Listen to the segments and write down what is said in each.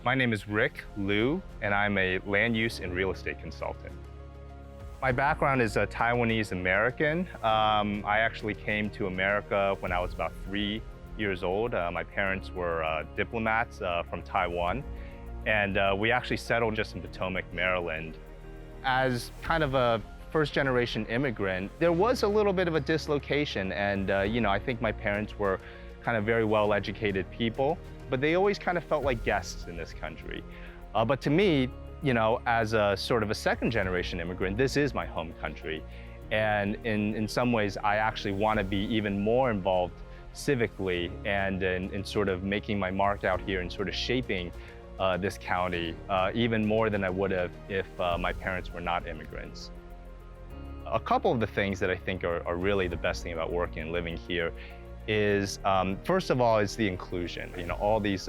My name is Rick Liu, and I'm a land use and real estate consultant. My background is a Taiwanese American. I actually came to America when I was about 3 years old. My parents were diplomats from Taiwan, and we actually settled just in Potomac, Maryland. As kind of a first-generation immigrant, there was a little bit of a dislocation, and I think my parents were kind of very well-educated people, but they always kind of felt like guests in this country. But to me, as a sort of a second-generation immigrant, this is my home country. And in some ways, I actually want to be even more involved civically and in sort of making my mark out here and sort of shaping this county even more than I would have if my parents were not immigrants. A couple of the things that I think are really the best thing about working and living here is, first of all, is the inclusion. All these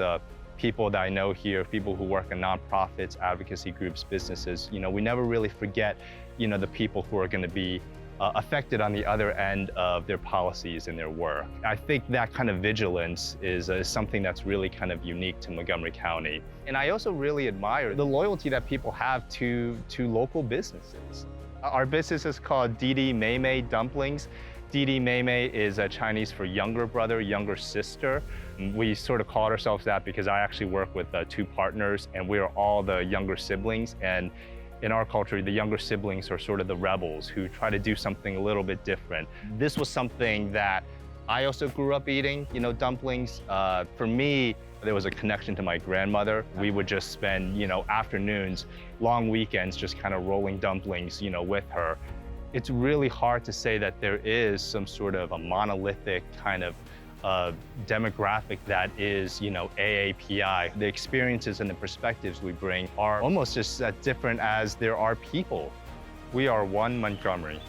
people that I know here, people who work in nonprofits, advocacy groups, businesses, we never really forget, the people who are going to be affected on the other end of their policies and their work. I think that kind of vigilance is something that's really kind of unique to Montgomery County. And I also really admire the loyalty that people have to local businesses. Our business is called DiDi MeiMei Dumplings. DiDi MeiMei is Chinese for younger brother, younger sister. We sort of called ourselves that because I actually work with two partners, and we are all the younger siblings. And in our culture, the younger siblings are sort of the rebels who try to do something a little bit different. This was something that I also grew up eating, dumplings. For me, there was a connection to my grandmother. We would just spend, afternoons, long weekends, just kind of rolling dumplings, with her. It's really hard to say that there is some sort of a monolithic kind of demographic that is, AAPI. The experiences and the perspectives we bring are almost just as different as there are people. We are one Montgomery.